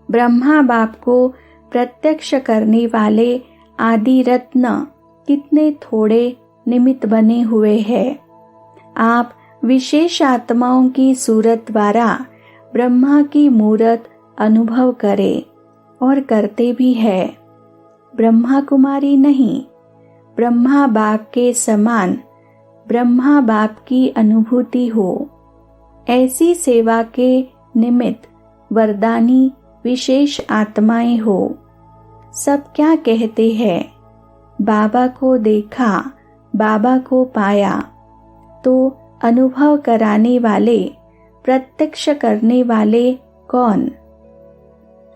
ब्रह्मा बाप को प्रत्यक्ष करने वाले आदि रत्न कितने थोड़े निमित्त बने हुए हैं। आप विशेष आत्माओं की सूरत द्वारा ब्रह्मा की मूरत अनुभव करें और करते भी है। ब्रह्मा कुमारी नहीं, ब्रह्मा बाप के समान ब्रह्मा बाप की अनुभूति हो। ऐसी सेवा के निमित्त वरदानी विशेष आत्माएं हो। सब क्या कहते हैं? बाबा को देखा, बाबा को पाया। तो अनुभव कराने वाले, प्रत्यक्ष करने वाले कौन?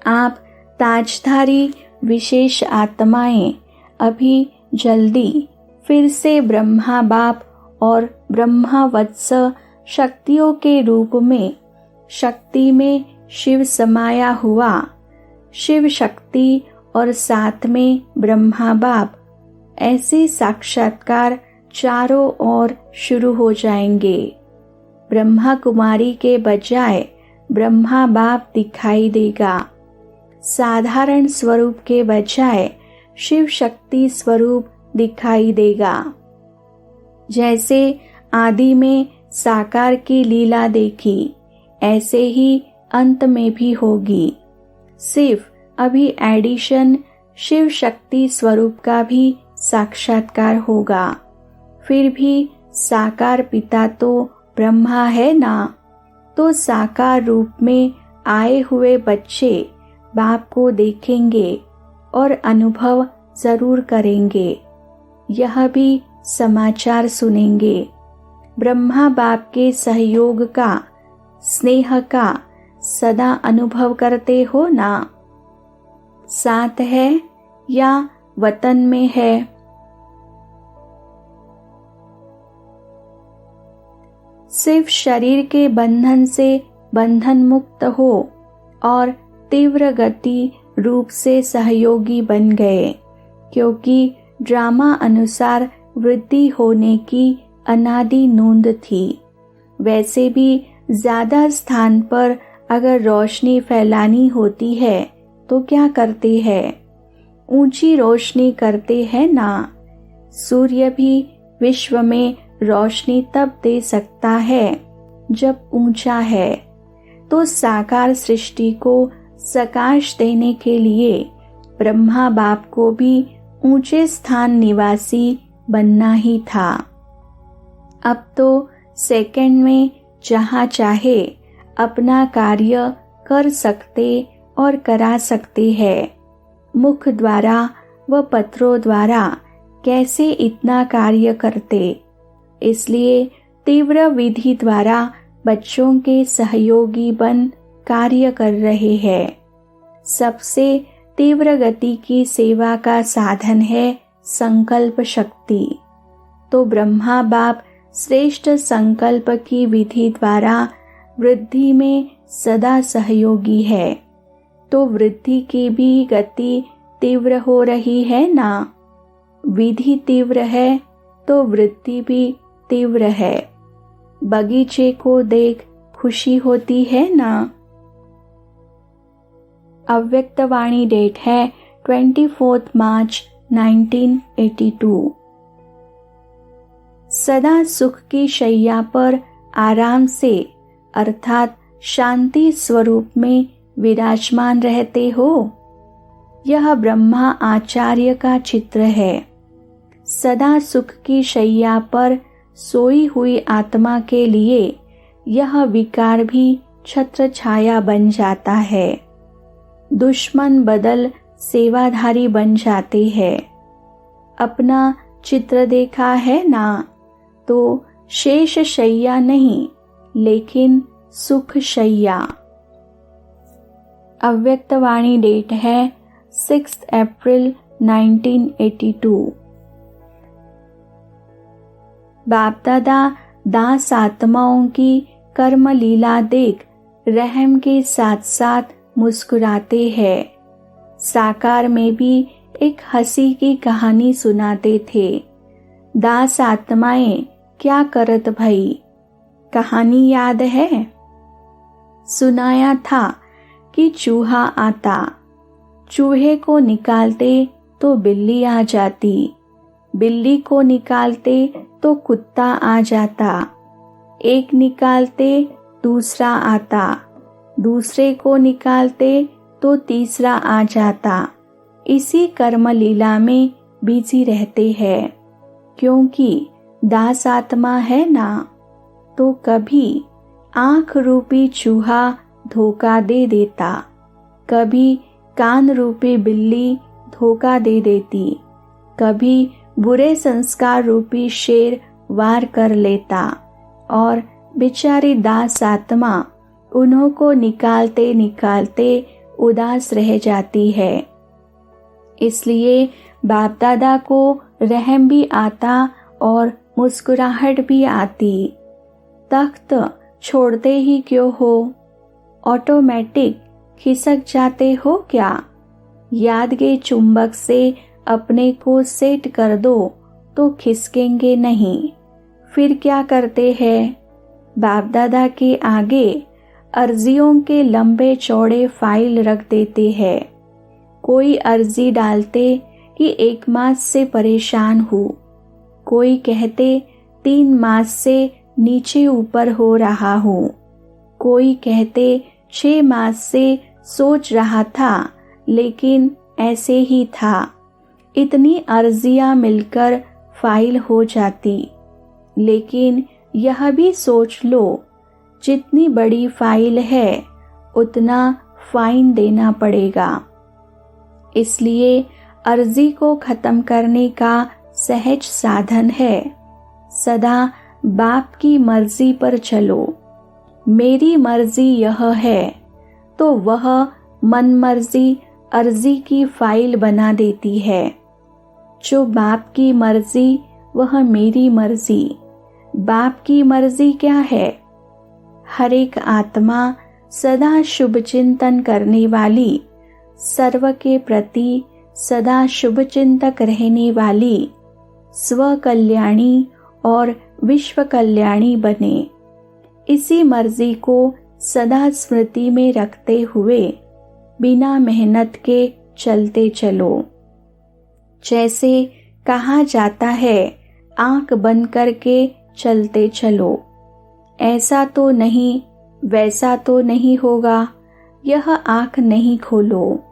आप ताजधारी विशेष आत्माएं अभी जल्दी फिर से ब्रह्मा बाप और ब्रह्मा वत्स शक्तियों के रूप में शक्ति में शिव समाया हुआ, शिव शक्ति और साथ में ब्रह्मा बाप, ऐसे साक्षात्कार चारों ओर शुरू हो जाएंगे। ब्रह्मा कुमारी के बजाय ब्रह्मा बाप दिखाई देगा। साधारण स्वरूप के बजाय शिव शक्ति स्वरूप दिखाई देगा। जैसे आदि में साकार की लीला देखी, ऐसे ही अंत में भी होगी। सिर्फ अभी एडिशन शिव शक्ति स्वरूप का भी साक्षात्कार होगा। फिर भी साकार पिता तो ब्रह्मा है ना, तो साकार रूप में आए हुए बच्चे बाप को देखेंगे और अनुभव जरूर करेंगे। यह भी समाचार सुनेंगे। ब्रह्मा बाप के सहयोग का, स्नेह का सदा अनुभव करते हो ना? साथ है या वतन में है? सिर्फ शरीर के बंधन से बंधन मुक्त हो और तीव्र गति रूप से सहयोगी बन गए, क्योंकि ड्रामा अनुसार वृद्धि होने की अनादि नोंद थी। वैसे भी ज्यादा स्थान पर अगर रोशनी फैलानी होती है तो क्या करते हैं? ऊंची रोशनी करते हैं ना। सूर्य भी विश्व में रोशनी तब दे सकता है जब ऊंचा है। तो साकार सृष्टि को सकाश देने के लिए ब्रह्मा बाप को भी ऊंचे स्थान निवासी बनना ही था। अब तो सेकंड में जहाँ चाहे अपना कार्य कर सकते और करा सकते हैं। मुख द्वारा व पत्रों द्वारा कैसे इतना कार्य करते, इसलिए तीव्र विधि द्वारा बच्चों के सहयोगी बन कार्य कर रहे हैं। सबसे तीव्र गति की सेवा का साधन है संकल्प शक्ति। तो ब्रह्मा बाप श्रेष्ठ संकल्प की विधि द्वारा वृद्धि में सदा सहयोगी है। तो वृद्धि की भी गति तीव्र हो रही है ना। विधि तीव्र है तो वृद्धि भी तीव्र है। बगीचे को देख खुशी होती है ना। अव्यक्त वाणी डेट है 24 मार्च 1982। सदा सुख की शैया पर आराम से अर्थात शांति स्वरूप में विराजमान रहते हो। यह ब्रह्मा आचार्य का चित्र है। सदा सुख की शैया पर सोई हुई आत्मा के लिए यह विकार भी छत्र छाया बन जाता है। दुश्मन बदल सेवाधारी बन जाते हैं। अपना चित्र देखा है ना, तो शेष शैया नहीं लेकिन सुख शैया। अव्यक्त वाणी डेट है 6 अप्रैल 1982। बाप दादा दास आत्माओं की कर्म लीला देख रहम के साथ साथ मुस्कुराते हैं। साकार में भी एक हंसी की कहानी सुनाते थे। दास आत्माएं क्या करत भई, कहानी याद है? सुनाया था कि चूहा आता, चूहे को निकालते तो बिल्ली आ जाती, बिल्ली को निकालते तो कुत्ता आ जाता, एक निकालते दूसरा आता, दूसरे को निकालते तो तीसरा आ जाता। इसी कर्म लीला में बिजी रहते हैं। क्योंकि दास आत्मा है ना, तो कभी आँख रूपी चूहा धोखा दे देता, कभी कान रूपी बिल्ली धोखा दे देती, कभी बुरे संस्कार रूपी शेर वार कर लेता और बेचारी दास आत्मा उन्हों को निकालते निकालते उदास रह जाती है। इसलिए बाप दादा को रहम भी आता और मुस्कुराहट भी आती। तख्त छोड़ते ही क्यों हो, ऑटोमेटिक खिसक जाते हो क्या? याद के चुंबक से अपने को सेट कर दो तो खिसकेंगे नहीं। फिर क्या करते हैं? बाप दादा के आगे अर्जियों के लंबे चौड़े फाइल रख देते हैं। कोई अर्जी डालते कि 1 मास से परेशान हूँ, कोई कहते 3 मास से नीचे ऊपर हो रहा हूँ, कोई कहते 6 मास से सोच रहा था लेकिन ऐसे ही था। इतनी अर्जियां मिलकर फाइल हो जाती। लेकिन यह भी सोच लो, जितनी बड़ी फाइल है उतना फाइन देना पड़ेगा। इसलिए अर्जी को खत्म करने का सहज साधन है, सदा बाप की मर्जी पर चलो। मेरी मर्जी यह है, तो वह मन मर्जी अर्जी की फाइल बना देती है। जो बाप की मर्जी वह मेरी मर्जी। बाप की मर्जी क्या है? हर एक आत्मा सदा शुभ चिंतन करने वाली, सर्व के प्रति सदा शुभ चिंतक रहने वाली, स्व कल्याणी और विश्व कल्याणी बने। इसी मर्जी को सदा स्मृति में रखते हुए बिना मेहनत के चलते चलो। जैसे कहा जाता है, आंख बंद करके चलते चलो। ऐसा तो नहीं, वैसा तो नहीं होगा, यह आंख नहीं खोलो।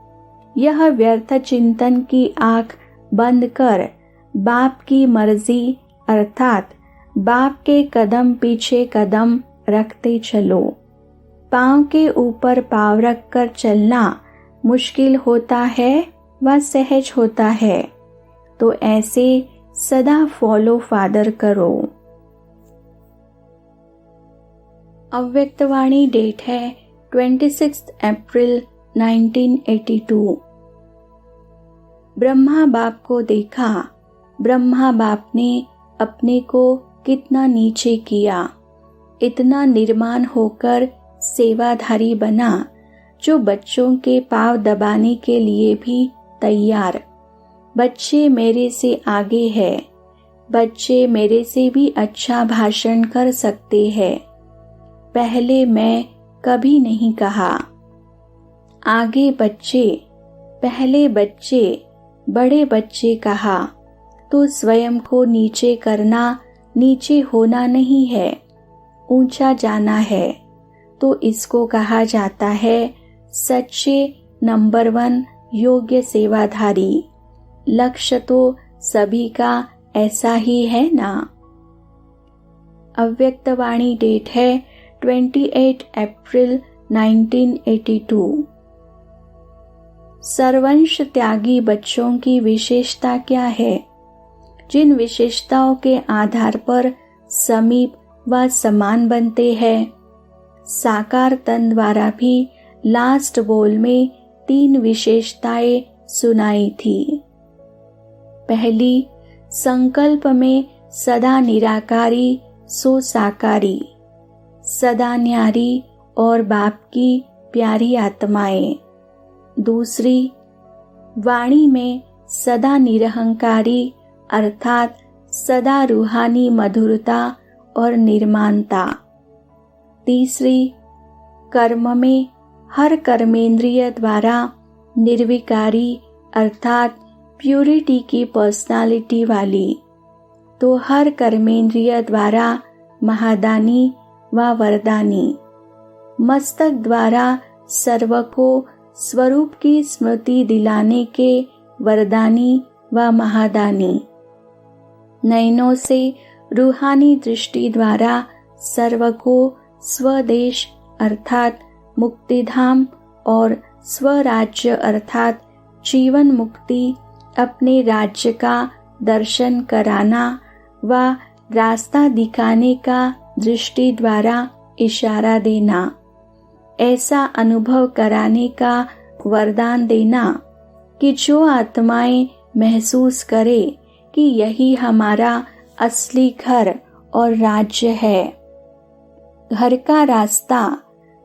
यह व्यर्थ चिंतन की आंख बंद कर बाप की मर्जी अर्थात बाप के कदम पीछे कदम रखते चलो। पांव के ऊपर पांव रख कर चलना मुश्किल होता है व सहज होता है, तो ऐसे सदा फॉलो फादर करो। अव्यक्तवाणी डेट है 26 अप्रैल 1982। ब्रह्मा बाप को देखा, ब्रह्मा बाप ने अपने को कितना नीचे किया, इतना निर्माण होकर सेवाधारी बना जो बच्चों के पांव दबाने के लिए भी तैयार। बच्चे मेरे से आगे है, बच्चे मेरे से भी अच्छा भाषण कर सकते हैं। पहले मैं कभी नहीं कहा। आगे बच्चे, पहले बच्चे, बड़े बच्चे कहा, तो स्वयं को नीचे करना, नीचे होना नहीं है, ऊंचा जाना है। तो इसको कहा जाता है सच्चे नंबर 1 योग्य सेवाधारी। लक्ष्य तो सभी का ऐसा ही है ना। अव्यक्तवाणी डेट है 28 अप्रैल 1982। सर्वंश त्यागी बच्चों की विशेषता क्या है? जिन विशेषताओं के आधार पर समीप व समान बनते हैं। साकार तन द्वारा भी लास्ट बोल में 3 विशेषताएं सुनाई थी। पहली, संकल्प में सदा निराकारी सो साकारी, सदा न्यारी और बाप की प्यारी आत्माएं। दूसरी, वाणी में सदा निरहंकारी अर्थात सदा रूहानी मधुरता और निर्माणता। तीसरी, कर्म में हर कर्मेंद्रिय द्वारा निर्विकारी अर्थात प्यूरिटी की पर्सनालिटी वाली। तो हर कर्मेंद्रिय द्वारा महादानी व वरदानी। मस्तक द्वारा सर्व को स्वरूप की स्मृति दिलाने के वरदानी व महादानी। नयनों से रूहानी दृष्टि द्वारा सर्व को स्वदेश अर्थात मुक्तिधाम और स्वराज्य अर्थात जीवन मुक्ति अपने राज्य का दर्शन कराना व रास्ता दिखाने का दृष्टि द्वारा इशारा देना। ऐसा अनुभव कराने का वरदान देना कि जो आत्माएं महसूस करे कि यही हमारा असली घर और राज्य है। घर का रास्ता,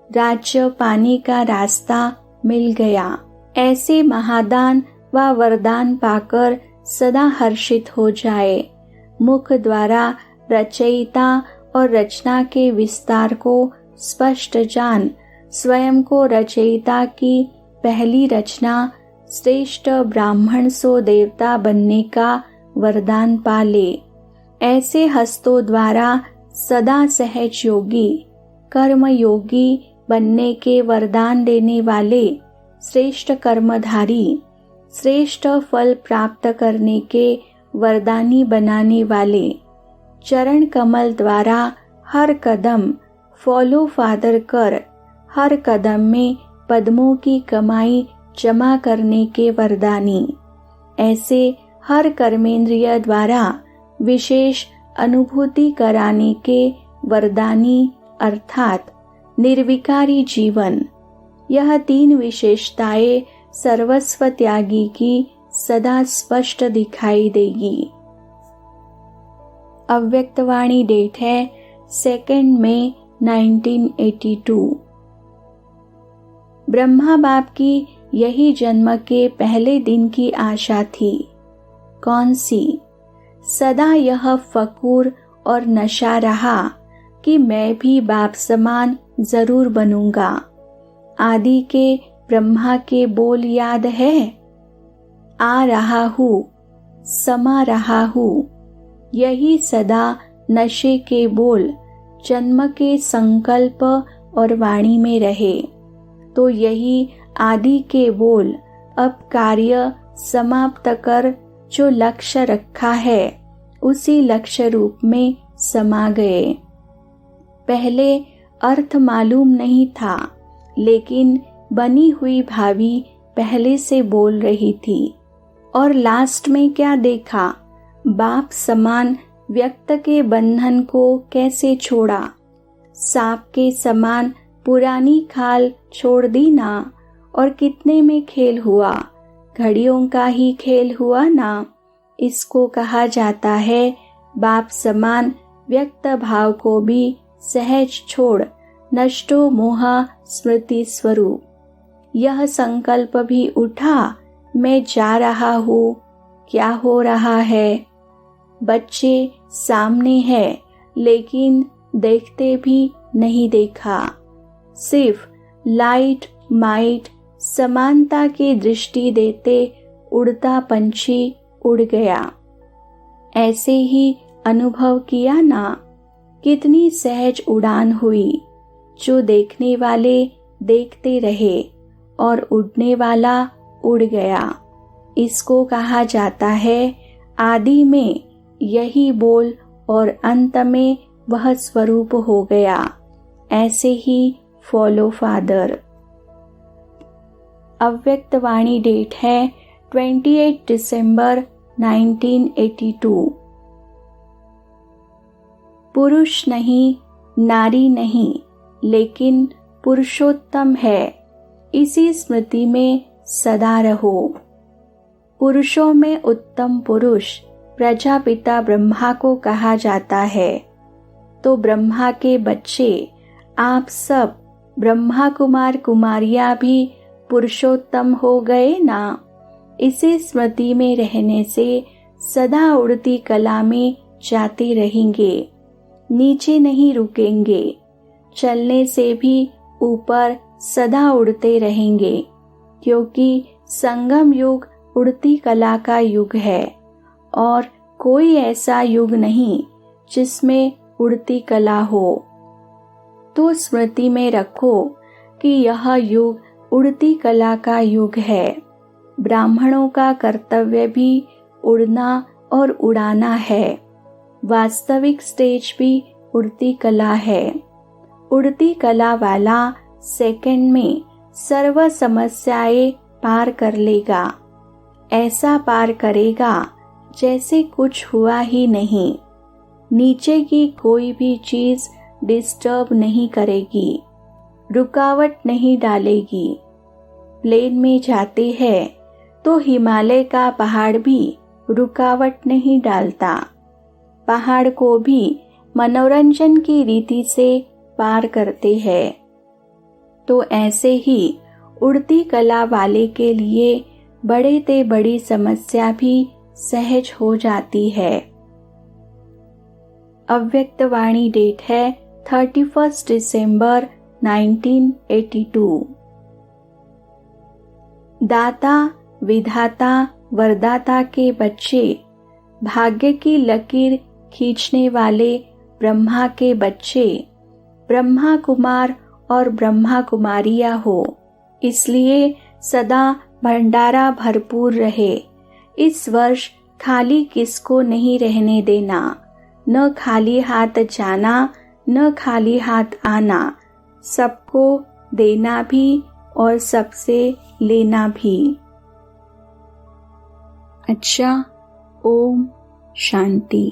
राज्य पाने का रास्ता मिल गया। ऐसे महादान व वरदान पाकर सदा हर्षित हो जाए। मुख द्वारा रचयिता और रचना के विस्तार को स्पष्ट जान स्वयं को रचयिता की पहली रचना श्रेष्ठ ब्राह्मण सो देवता बनने का वरदान पाले। ऐसे हस्तों द्वारा सदा सहज योगी कर्म योगी बनने के वरदान देने वाले श्रेष्ठ कर्मधारी श्रेष्ठ फल प्राप्त करने के वरदानी बनाने वाले चरण कमल द्वारा हर कदम फॉलो फादर कर हर कदम में पद्मों की कमाई जमा करने के वरदानी। ऐसे हर कर्मेंद्रिय द्वारा विशेष अनुभूति कराने के वरदानी अर्थात निर्विकारी जीवन। यह 3 विशेषताएं सर्वस्व त्यागी की सदा स्पष्ट दिखाई देगी। अव्यक्तवाणी डेट है 2 मई 1982। ब्रह्मा बाप की यही जन्म के पहले दिन की आशा थी। कौन सी? सदा यह फकूर और नशा रहा कि मैं भी बाप समान जरूर बनूंगा। आदि के ब्रह्मा के बोल याद है, आ रहा हूँ, समा रहा हूँ। यही सदा नशे के बोल जन्म के संकल्प और वाणी में रहे, तो यही आदि के बोल अब कार्य समाप्त कर जो लक्ष्य रखा है उसी लक्ष्य रूप में समा गए। पहले अर्थ मालूम नहीं था, लेकिन बनी हुई भावी पहले से बोल रही थी। और लास्ट में क्या देखा, बाप समान व्यक्त के बंधन को कैसे छोड़ा। सांप के समान पुरानी खाल छोड़ दी ना, और कितने में खेल हुआ, घड़ियों का ही खेल हुआ ना। इसको कहा जाता है बाप समान व्यक्त भाव को भी सहज छोड़ नष्टो मोह स्मृति स्वरूप। यह संकल्प भी उठा, मैं जा रहा हूँ, क्या हो रहा है। बच्चे सामने है, लेकिन देखते भी नहीं देखा। सिर्फ लाइट माइट समानता की दृष्टि देते उड़ता पंछी उड़ गया। ऐसे ही अनुभव किया ना, कितनी सहज उड़ान हुई। जो देखने वाले देखते रहे और उड़ने वाला उड़ गया। इसको कहा जाता है आदि में यही बोल और अंत में वह स्वरूप हो गया। ऐसे ही फॉलो फादर। अव्यक्त वाणी डेट है 28 दिसंबर 1982। पुरुष नहीं, नारी नहीं, लेकिन पुरुषोत्तम है, इसी स्मृति में सदा रहो। पुरुषों में उत्तम पुरुष प्रजापिता ब्रह्मा को कहा जाता है। तो ब्रह्मा के बच्चे आप सब ब्रह्मा कुमार कुमारियां भी पुरुषोत्तम हो गए ना। इसी स्मृति में रहने से सदा उड़ती कला में जाते रहेंगे, नीचे नहीं रुकेंगे। चलने से भी ऊपर सदा उड़ते रहेंगे, क्योंकि संगम युग उड़ती कला का युग है और कोई ऐसा युग नहीं जिसमें उड़ती कला हो। तो स्मृति में रखो कि यह युग उड़ती कला का युग है। ब्राह्मणों का कर्तव्य भी उड़ना और उड़ाना है। वास्तविक स्टेज भी उड़ती कला है। उड़ती कला वाला सेकंड में सर्व समस्याएं पार कर लेगा। ऐसा पार करेगा जैसे कुछ हुआ ही नहीं। नीचे की कोई भी चीज डिस्टर्ब नहीं करेगी, रुकावट नहीं डालेगी। प्लेन में जाते हैं तो हिमालय का पहाड़ भी रुकावट नहीं डालता। पहाड़ को भी मनोरंजन की रीति से पार करते हैं। तो ऐसे ही उड़ती कला वाले के लिए बड़े ते बड़ी समस्या भी सहज हो जाती है। अव्यक्त वाणी डेट है 31 दिसंबर 1982। दाता विधाता वरदाता के बच्चे भाग्य की लकीर खींचने वाले ब्रह्मा के बच्चे ब्रह्मा कुमार और ब्रह्मा कुमारियां हो। इसलिए सदा भंडारा भरपूर रहे। इस वर्ष खाली किसको नहीं रहने देना। न खाली हाथ जाना, न खाली हाथ आना। सबको देना भी और सबसे लेना भी। अच्छा, ओम शांति।